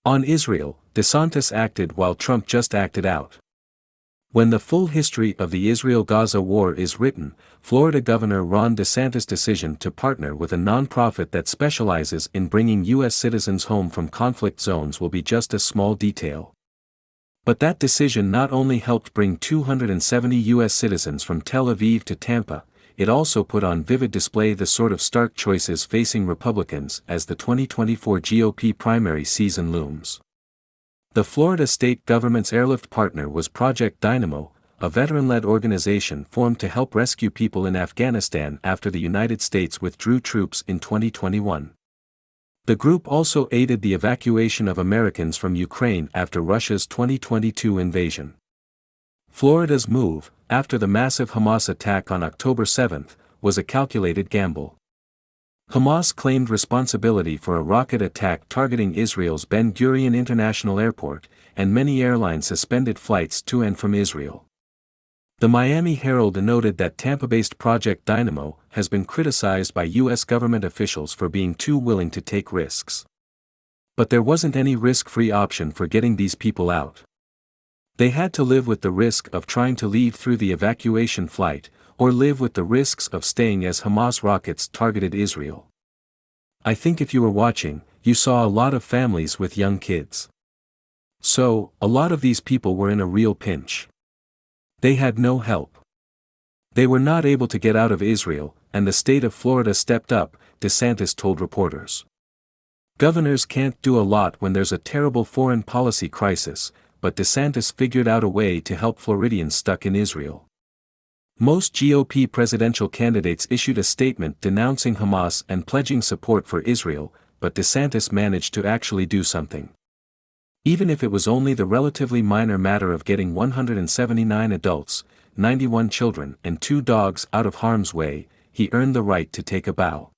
On Israel, Desantis acted while Trump just acted out. When the full history of the Israel-Gaza war is written, Florida Governor Ron DeSantis' decision to partner with a nonprofit that specializes in bringing U.S. citizens home from conflict zones will be just a small detail. But that decision not only helped bring 270 U.S. citizens from Tel Aviv to Tampa, it also put on vivid display the sort of stark choices facing Republicans as the 2024 GOP primary season looms. The Florida state government's airlift partner was Project Dynamo, a veteran-led organization formed to help rescue people in Afghanistan after the United States withdrew troops in 2021. The group also aided the evacuation of Americans from Ukraine after Russia's 2022 invasion. Florida's move, after the massive Hamas attack on October 7, was a calculated gamble. Hamas claimed responsibility for a rocket attack targeting Israel's Ben Gurion International Airport, and many airlines suspended flights to and from Israel. The Miami Herald noted that Tampa-based Project Dynamo has been criticized by U.S. government officials for being too willing to take risks. But there wasn't any risk-free option for getting these people out. They had to live with the risk of trying to leave through the evacuation flight, or live with the risks of staying as Hamas rockets targeted Israel. I think if you were watching, you saw a lot of families with young kids. So, a lot of these people were in a real pinch. They had no help. They were not able to get out of Israel, and the state of Florida stepped up, DeSantis told reporters. Governors can't do a lot when there's a terrible foreign policy crisis, but DeSantis figured out a way to help Floridians stuck in Israel. Most GOP presidential candidates issued a statement denouncing Hamas and pledging support for Israel, but DeSantis managed to actually do something. Even if it was only the relatively minor matter of getting 179 adults, 91 children and 2 dogs out of harm's way, he earned the right to take a bow.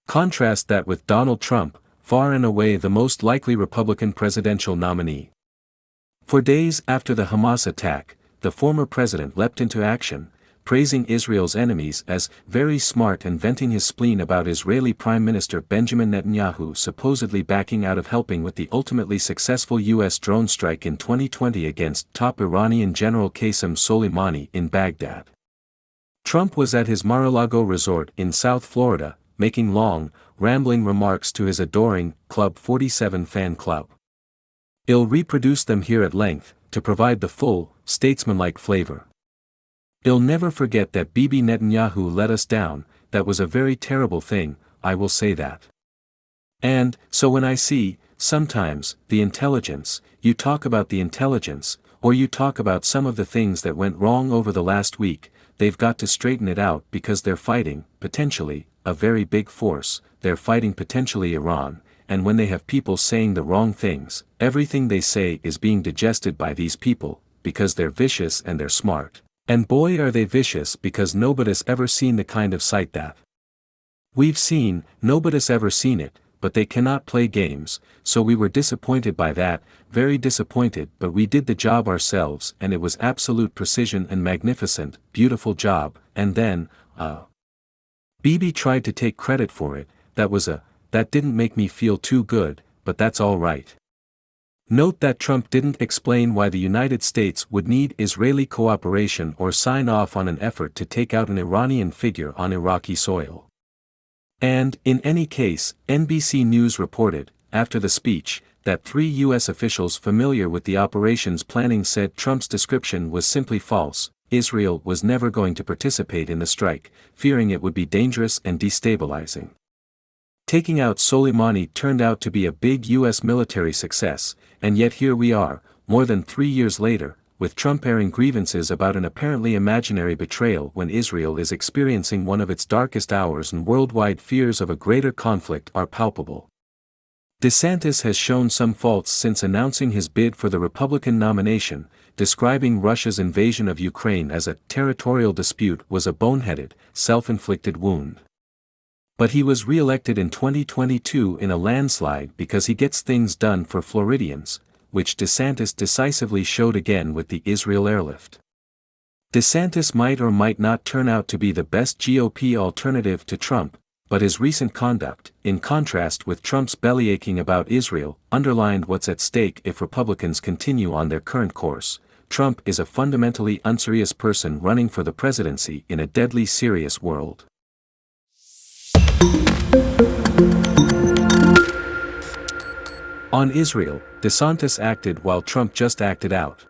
Contrast that with Donald Trump, far and away the most likely Republican presidential nominee. For days after the Hamas attack, the former president leapt into action, praising Israel's enemies as very smart and venting his spleen about Israeli Prime Minister Benjamin Netanyahu supposedly backing out of helping with the ultimately successful U.S. drone strike in 2020 against top Iranian General Qasem Soleimani in Baghdad. Trump was at his Mar-a-Lago resort in South Florida, making long, rambling remarks to his adoring Club 47 fan club. I'll reproduce them here at length, to provide the full, statesmanlike flavor. I'll never forget that Bibi Netanyahu let us down, that was a very terrible thing, I will say that. And, so when I see, sometimes, the intelligence, you talk about the intelligence, or you talk about some of the things that went wrong over the last week, they've got to straighten it out because they're fighting, potentially, a very big force, they're fighting potentially Iran. And when they have people saying the wrong things, everything they say is being digested by these people, because they're vicious and they're smart. And boy are they vicious because nobody's ever seen the kind of sight that we've seen, nobody's ever seen it, but they cannot play games, so we were disappointed by that, very disappointed, but we did the job ourselves and it was absolute precision and magnificent, beautiful job, and then, Bibi tried to take credit for it, that didn't make me feel too good, but that's all right. Note that Trump didn't explain why the United States would need Israeli cooperation or sign off on an effort to take out an Iranian figure on Iraqi soil. And, in any case, NBC News reported, after the speech, that 3 U.S. officials familiar with the operation's planning said Trump's description was simply false. Israel was never going to participate in the strike, fearing it would be dangerous and destabilizing. Taking out Soleimani turned out to be a big U.S. military success, and yet here we are, more than 3 years later, with Trump airing grievances about an apparently imaginary betrayal when Israel is experiencing one of its darkest hours and worldwide fears of a greater conflict are palpable. DeSantis has shown some faults since announcing his bid for the Republican nomination, describing Russia's invasion of Ukraine as a territorial dispute was a boneheaded, self-inflicted wound. But he was re-elected in 2022 in a landslide because he gets things done for Floridians, which DeSantis decisively showed again with the Israel airlift. DeSantis might or might not turn out to be the best GOP alternative to Trump, but his recent conduct, in contrast with Trump's bellyaching about Israel, underlined what's at stake if Republicans continue on their current course. Trump is a fundamentally unserious person running for the presidency in a deadly serious world. On Israel, Desantis acted while Trump just acted out.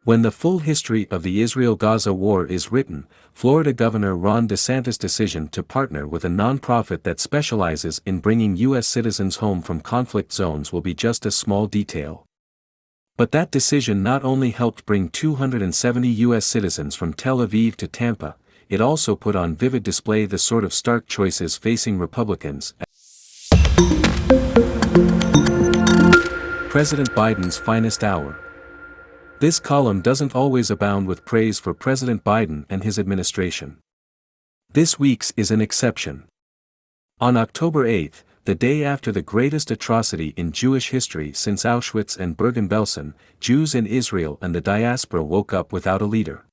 When the full history of the Israel-Gaza war is written, Florida Governor Ron DeSantis' decision to partner with a nonprofit that specializes in bringing U.S. citizens home from conflict zones will be just a small detail. But that decision not only helped bring 270 U.S. citizens from Tel Aviv to Tampa, it also put on vivid display the sort of stark choices facing Republicans. President Biden's finest hour. This column doesn't always abound with praise for President Biden and his administration. This week's is an exception. On October 8, the day after the greatest atrocity in Jewish history since Auschwitz and Bergen-Belsen, Jews in Israel and the diaspora woke up without a leader.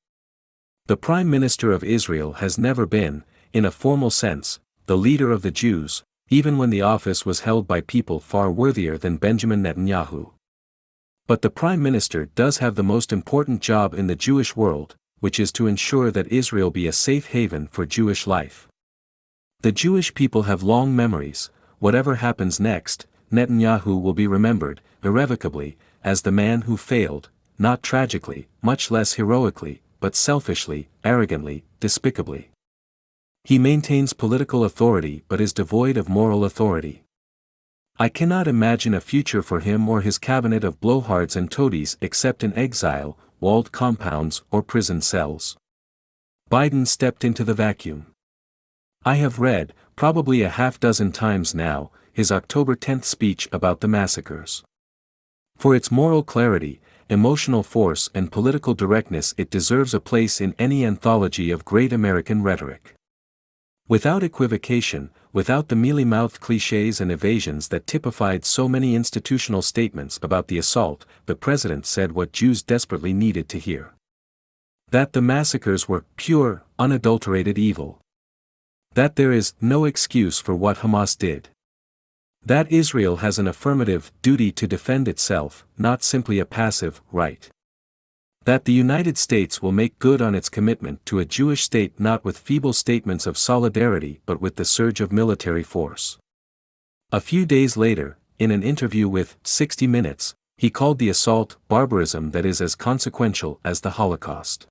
The Prime Minister of Israel has never been, in a formal sense, the leader of the Jews, even when the office was held by people far worthier than Benjamin Netanyahu. But the Prime Minister does have the most important job in the Jewish world, which is to ensure that Israel be a safe haven for Jewish life. The Jewish people have long memories. Whatever happens next, Netanyahu will be remembered, irrevocably, as the man who failed, not tragically, much less heroically, but selfishly, arrogantly, despicably. He maintains political authority but is devoid of moral authority. I cannot imagine a future for him or his cabinet of blowhards and toadies except in exile, walled compounds or prison cells. Biden stepped into the vacuum. I have read, probably a half-dozen times now, his October 10 speech about the massacres. For its moral clarity, emotional force and political directness it deserves a place in any anthology of great American rhetoric. Without equivocation, without the mealy-mouthed clichés and evasions that typified so many institutional statements about the assault, the president said what Jews desperately needed to hear. That the massacres were pure, unadulterated evil. That there is no excuse for what Hamas did. That Israel has an affirmative duty to defend itself, not simply a passive right. That the United States will make good on its commitment to a Jewish state not with feeble statements of solidarity but with the surge of military force. A few days later, in an interview with 60 Minutes, he called the assault barbarism that is as consequential as the Holocaust.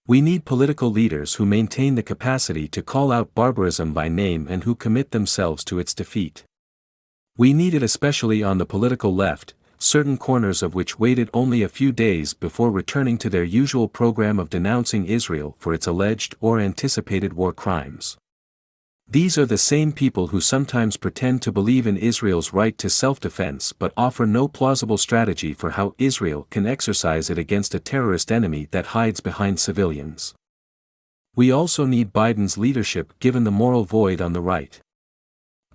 We need political leaders who maintain the capacity to call out barbarism by name and who commit themselves to its defeat. We need it especially on the political left, certain corners of which waited only a few days before returning to their usual program of denouncing Israel for its alleged or anticipated war crimes. These are the same people who sometimes pretend to believe in Israel's right to self-defense but offer no plausible strategy for how Israel can exercise it against a terrorist enemy that hides behind civilians. We also need Biden's leadership given the moral void on the right.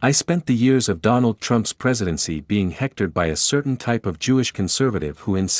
I spent the years of Donald Trump's presidency being hectored by a certain type of Jewish conservative who insisted